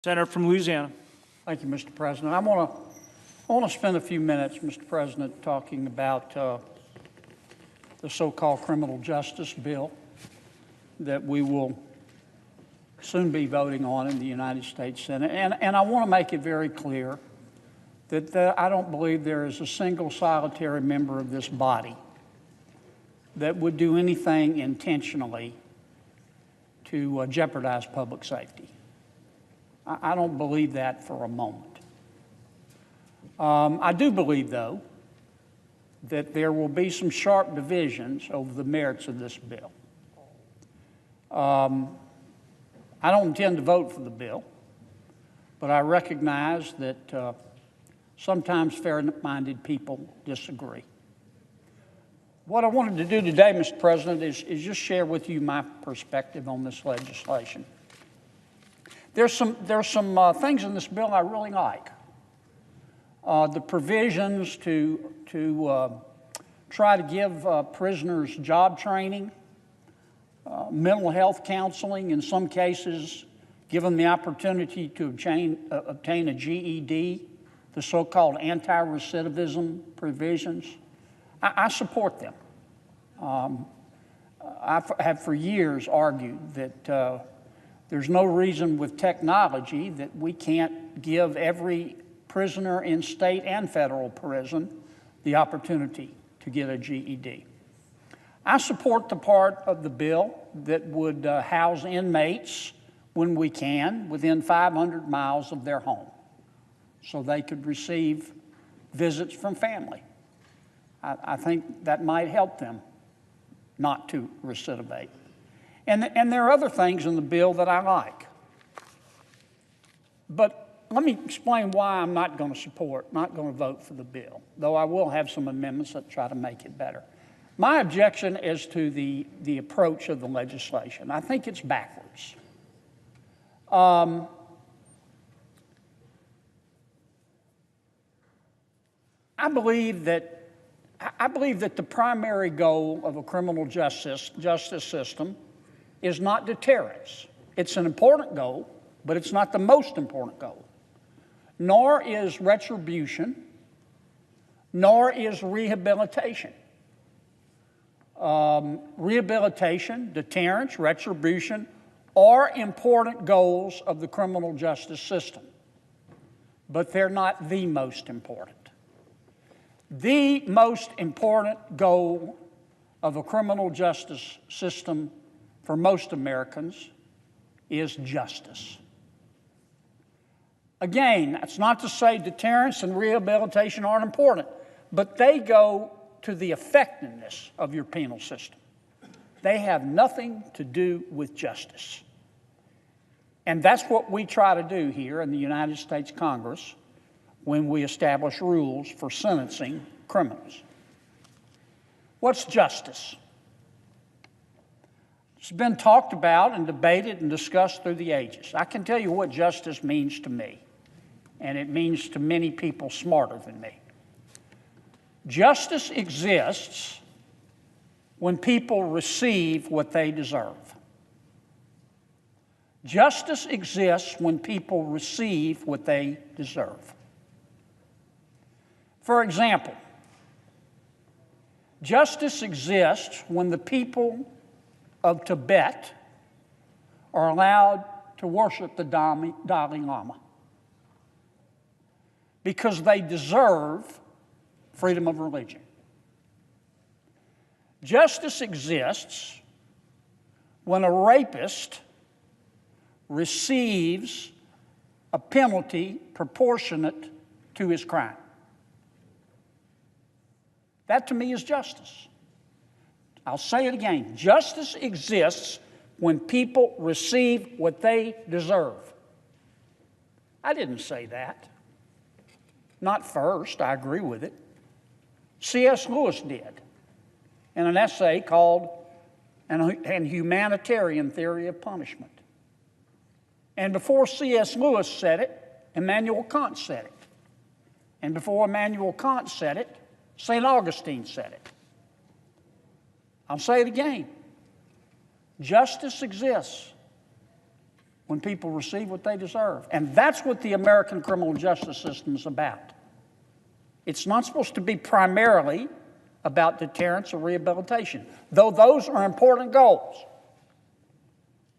Senator from Louisiana. Thank you, Mr. President. I want to spend a few minutes, Mr. President, talking about the so-called criminal justice bill that we will soon be voting on in the United States Senate. And I want to make it very clear that I don't believe there is a single solitary member of this body that would do anything intentionally to jeopardize public safety. I don't believe that for a moment. I do believe, though, that there will be some sharp divisions over the merits of this bill. I don't intend to vote for the bill, but I recognize that sometimes fair-minded people disagree. What I wanted to do today, Mr. President, is just share with you my perspective on this legislation. There's some things in this bill I really like. The provisions to try to give prisoners job training, mental health counseling, in some cases give them the opportunity to obtain a GED, the so-called anti-recidivism provisions. I support them. I have for years argued that there's no reason with technology that we can't give every prisoner in state and federal prison the opportunity to get a GED. I support the part of the bill that would house inmates when we can within 500 miles of their home so they could receive visits from family. I think that might help them not to recidivate. And there are other things in the bill that I like. But let me explain why I'm not going to vote for the bill, though I will have some amendments that try to make it better. My objection is to the approach of the legislation. I think it's backwards. I believe that the primary goal of a criminal justice system is not deterrence. It's an important goal, but it's not the most important goal. Nor is retribution, nor is rehabilitation. Rehabilitation, deterrence, retribution are important goals of the criminal justice system, but they're not the most important. The most important goal of a criminal justice system for most Americans is justice. Again, that's not to say deterrence and rehabilitation aren't important, but they go to the effectiveness of your penal system. They have nothing to do with justice. And that's what we try to do here in the United States Congress when we establish rules for sentencing criminals. What's justice? It's been talked about and debated and discussed through the ages. I can tell you what justice means to me, and it means to many people smarter than me. Justice exists when people receive what they deserve. Justice exists when people receive what they deserve. For example, justice exists when the people of Tibet are allowed to worship the Dalai Lama because they deserve freedom of religion. Justice exists when a rapist receives a penalty proportionate to his crime. That to me is justice. I'll say it again. Justice exists when people receive what they deserve. I didn't say that. Not first, I agree with it. C.S. Lewis did in an essay called An Humanitarian Theory of Punishment. And before C.S. Lewis said it, Immanuel Kant said it. And before Immanuel Kant said it, St. Augustine said it. I'll say it again. Justice exists when people receive what they deserve. And that's what the American criminal justice system is about. It's not supposed to be primarily about deterrence or rehabilitation, though those are important goals.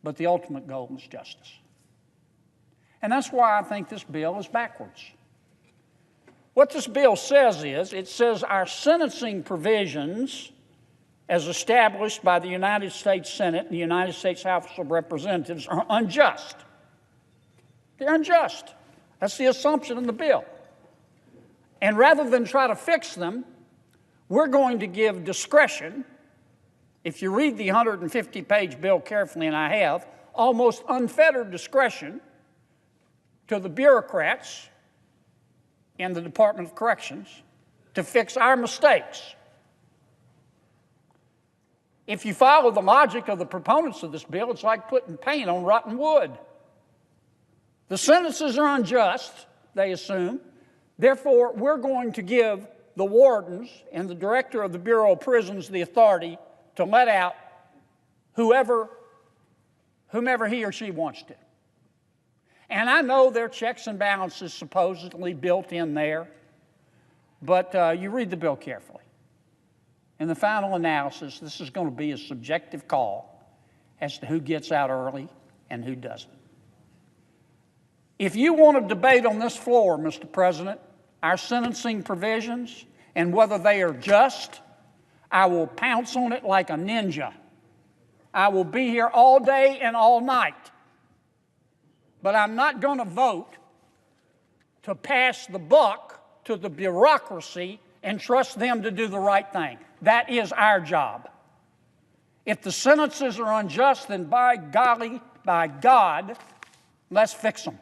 But the ultimate goal is justice. And that's why I think this bill is backwards. What this bill says is, it says our sentencing provisions as established by the United States Senate and the United States House of Representatives are unjust. They're unjust. That's the assumption in the bill. And rather than try to fix them, we're going to give discretion. If you read the 150-page bill carefully, and I have, almost unfettered discretion to the bureaucrats in the Department of Corrections to fix our mistakes. If you follow the logic of the proponents of this bill, it's like putting paint on rotten wood. The sentences are unjust, they assume. Therefore, we're going to give the wardens and the director of the Bureau of Prisons the authority to let out whomever he or she wants to. And I know there are checks and balances supposedly built in there, but you read the bill carefully. In the final analysis, this is going to be a subjective call as to who gets out early and who doesn't. If you want to debate on this floor, Mr. President, our sentencing provisions and whether they are just, I will pounce on it like a ninja. I will be here all day and all night. But I'm not going to vote to pass the buck to the bureaucracy and trust them to do the right thing. That is our job. If the sentences are unjust, then by golly, by God, let's fix them.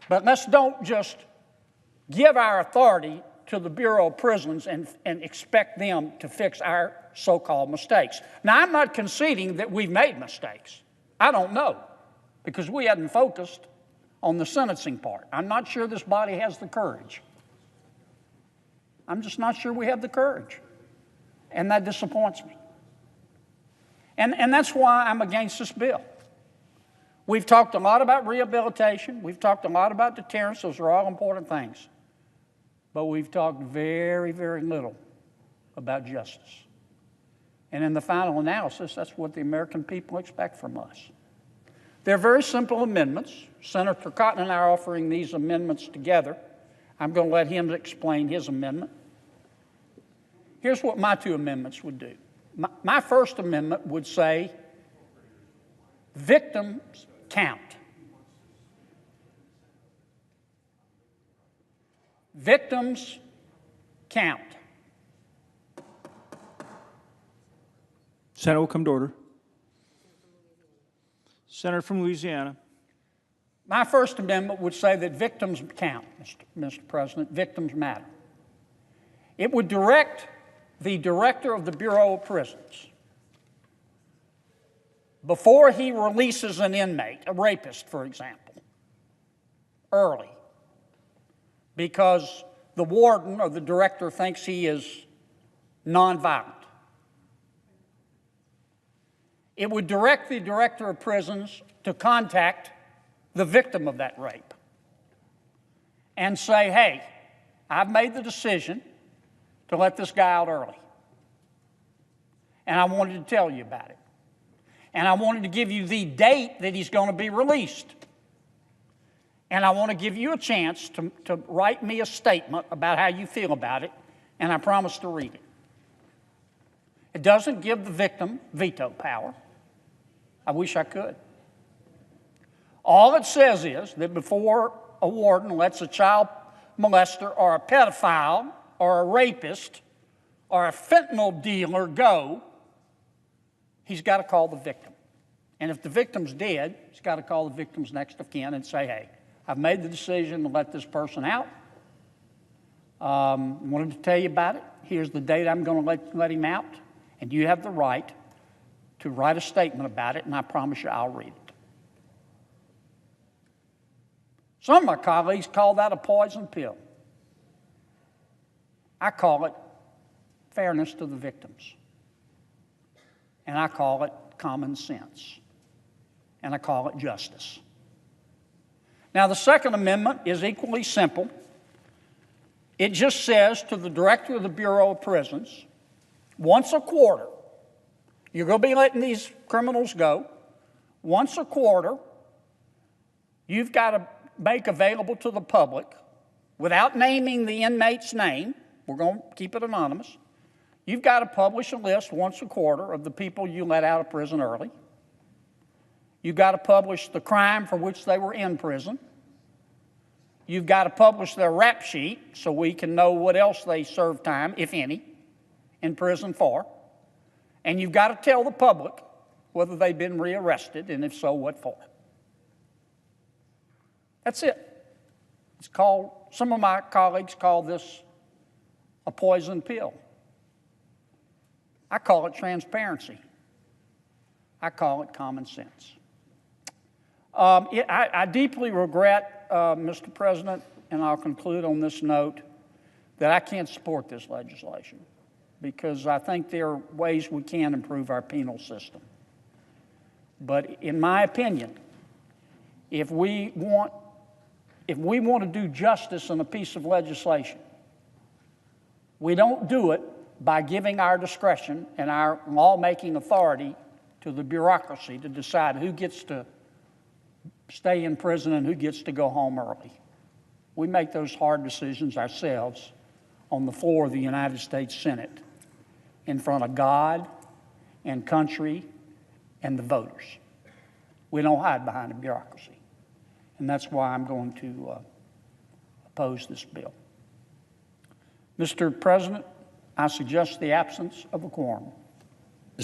But let's don't just give our authority to the Bureau of Prisons and expect them to fix our so-called mistakes. Now, I'm not conceding that we've made mistakes. I don't know, because we hadn't focused on the sentencing part. I'm not sure this body has the courage. I'm just not sure we have the courage. And that disappoints me. And that's why I'm against this bill. We've talked a lot about rehabilitation. We've talked a lot about deterrence. Those are all important things. But we've talked very, very little about justice. And in the final analysis, that's what the American people expect from us. They're very simple amendments. Senator Cotton and I are offering these amendments together. I'm going to let him explain his amendment. Here's what my two amendments would do. My first amendment would say, victims count. Victims count. Senate will come to order. Senator from Louisiana. My First Amendment would say that victims count, Mr. President. Victims matter. It would direct the director of the Bureau of Prisons, before he releases an inmate, a rapist, for example, early, because the warden or the director thinks he is nonviolent. It would direct the director of prisons to contact the victim of that rape and say, hey, I've made the decision to let this guy out early. And I wanted to tell you about it. And I wanted to give you the date that he's going to be released. And I want to give you a chance to write me a statement about how you feel about it, and I promise to read it. It doesn't give the victim veto power. I wish I could. All it says is that before a warden lets a child molester or a pedophile or a rapist or a fentanyl dealer go, he's got to call the victim. And if the victim's dead, he's got to call the victim's next of kin and say, hey, I've made the decision to let this person out. Wanted to tell you about it. Here's the date I'm going to let him out. And you have the right to write a statement about it, and I promise you I'll read it. Some of my colleagues call that a poison pill. I call it fairness to the victims. And I call it common sense. and I call it justice. Now, the Second Amendment is equally simple. It just says to the director of the Bureau of Prisons, once a quarter, you're going to be letting these criminals go. Once a quarter, you've got to make available to the public, without naming the inmate's name, we're going to keep it anonymous, you've got to publish a list once a quarter of the people you let out of prison early. You've got to publish the crime for which they were in prison. You've got to publish their rap sheet so we can know what else they served time, if any, in prison for. And you've got to tell the public whether they've been rearrested, and if so, what for. That's it. It's called, some of my colleagues call this a poison pill. I call it transparency. I call it common sense. I deeply regret, Mr. President, and I'll conclude on this note, that I can't support this legislation because I think there are ways we can improve our penal system. But in my opinion, if we want to do justice in a piece of legislation, we don't do it by giving our discretion and our lawmaking authority to the bureaucracy to decide who gets to stay in prison and who gets to go home early. We make those hard decisions ourselves on the floor of the United States Senate in front of God and country and the voters. We don't hide behind a bureaucracy. And that's why I'm going to oppose this bill. Mr. President, I suggest the absence of a quorum.